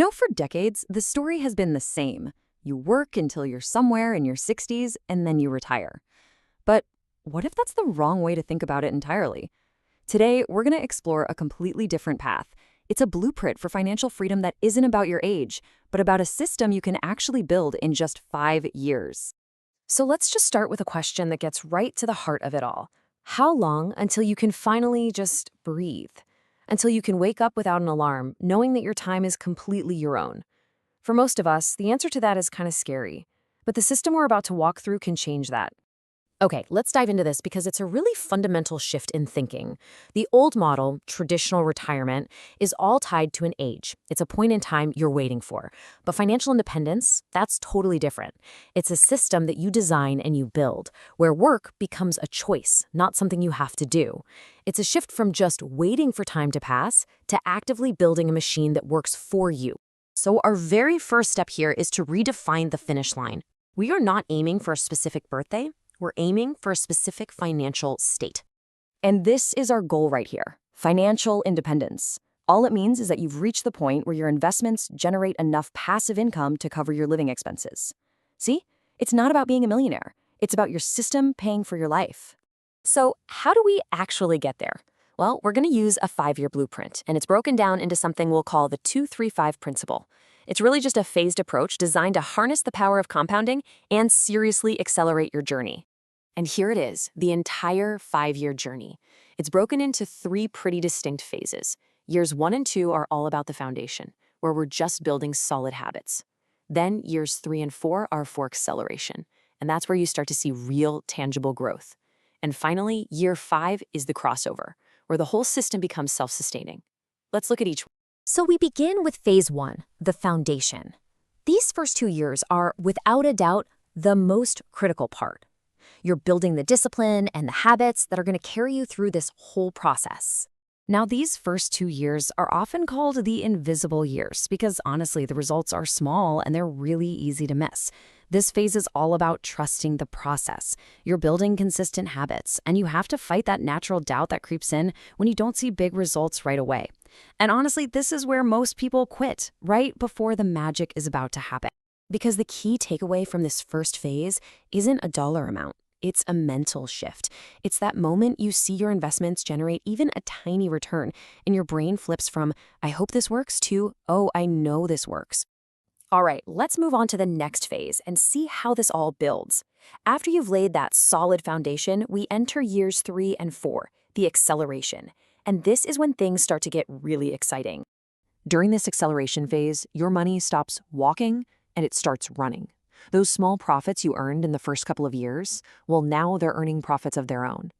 For decades, the story has been the same. You work until you're somewhere in your 60s, and then you retire. But what if that's the wrong way to think about it entirely? Today, we're going to explore a completely different path. It's a blueprint for financial freedom that isn't about your age, but about a system you can actually build in just 5 years. So let's just start with a question that gets right to the heart of it all. How long until you can finally just breathe? Until you can wake up without an alarm, knowing that your time is completely your own? For most of us, the answer to that is kind of scary. But the system we're about to walk through can change that. Okay, let's dive into this because it's a really fundamental shift in thinking. The old model, traditional retirement, is all tied to an age. It's a point in time you're waiting for. But financial independence, that's totally different. It's a system that you design and you build, where work becomes a choice, not something you have to do. It's a shift from just waiting for time to pass to actively building a machine that works for you. So our very first step here is to redefine the finish line. We are not aiming for a specific birthday. We're aiming for a specific financial state. And this is our goal right here, financial independence. All it means is that you've reached the point where your investments generate enough passive income to cover your living expenses. See, it's not about being a millionaire. It's about your system paying for your life. So how do we actually get there? Well, we're going to use a 5-year blueprint, and it's broken down into something we'll call the 2-3-5 principle. It's really just a phased approach designed to harness the power of compounding and seriously accelerate your journey. And here it is, the entire 5-year journey. It's broken into 3 pretty distinct phases. Years 1 and 2 are all about the foundation, where we're just building solid habits. Then years 3 and 4 are for acceleration, and that's where you start to see real, tangible growth. And finally, year 5 is the crossover, where the whole system becomes self-sustaining. Let's look at each one. So we begin with phase 1, the foundation. These first 2 years are, without a doubt, the most critical part. You're building the discipline and the habits that are going to carry you through this whole process. Now, these first 2 years are often called the invisible years because, honestly, the results are small and they're really easy to miss. This phase is all about trusting the process. You're building consistent habits, and you have to fight that natural doubt that creeps in when you don't see big results right away. And honestly, this is where most people quit, right before the magic is about to happen. Because the key takeaway from this first phase isn't a dollar amount. It's a mental shift. It's that moment you see your investments generate even a tiny return, and your brain flips from, I hope this works, to, oh, I know this works. All right, let's move on to the next phase and see how this all builds. After you've laid that solid foundation, we enter years 3 and 4, the acceleration. And this is when things start to get really exciting. During this acceleration phase, your money stops walking and it starts running. Those small profits you earned in the first couple of years, well, now they're earning profits of their own.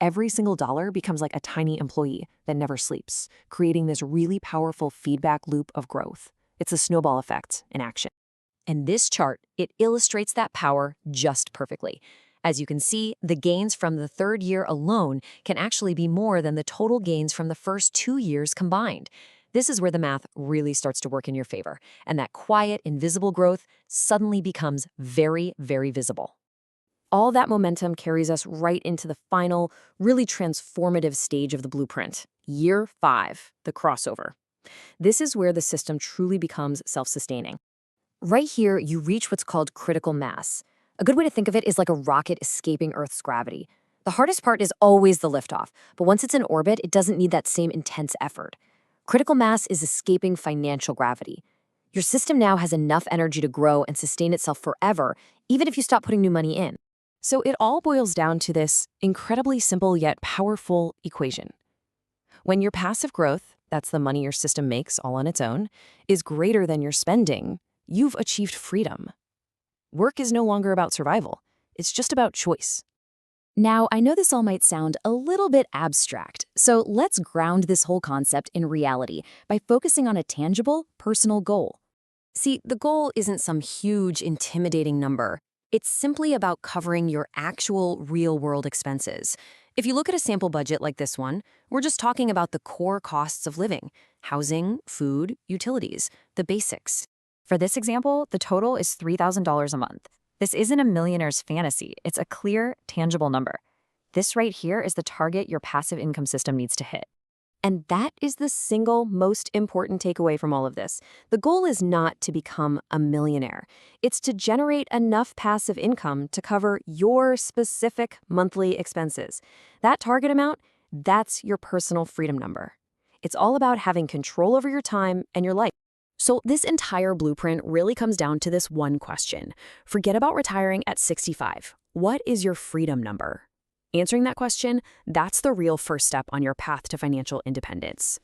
Every single dollar becomes like a tiny employee that never sleeps, creating this really powerful feedback loop of growth. It's a snowball effect in action. And this chart, it illustrates that power just perfectly. As you can see, the gains from the 3rd year alone can actually be more than the total gains from the first 2 years combined. This is where the math really starts to work in your favor, and that quiet, invisible growth suddenly becomes very, very visible. All that momentum carries us right into the final, really transformative stage of the blueprint, year 5, the crossover. This is where the system truly becomes self-sustaining. Right here, you reach what's called critical mass. A good way to think of it is like a rocket escaping Earth's gravity. The hardest part is always the liftoff, but once it's in orbit, it doesn't need that same intense effort. Critical mass is escaping financial gravity. Your system now has enough energy to grow and sustain itself forever, even if you stop putting new money in. So it all boils down to this incredibly simple yet powerful equation. When your passive growth, that's the money your system makes all on its own, is greater than your spending, you've achieved freedom. Work is no longer about survival. It's just about choice. Now, I know this all might sound a little bit abstract, so let's ground this whole concept in reality by focusing on a tangible, personal goal. See, the goal isn't some huge, intimidating number. It's simply about covering your actual, real-world expenses. If you look at a sample budget like this one, we're just talking about the core costs of living: housing, food, utilities, the basics. For this example, the total is $3,000 a month. This isn't a millionaire's fantasy. It's a clear, tangible number. This right here is the target your passive income system needs to hit. And that is the single most important takeaway from all of this. The goal is not to become a millionaire. It's to generate enough passive income to cover your specific monthly expenses. That target amount, that's your personal freedom number. It's all about having control over your time and your life. So this entire blueprint really comes down to this one question. Forget about retiring at 65. What is your freedom number? Answering that question, that's the real first step on your path to financial independence.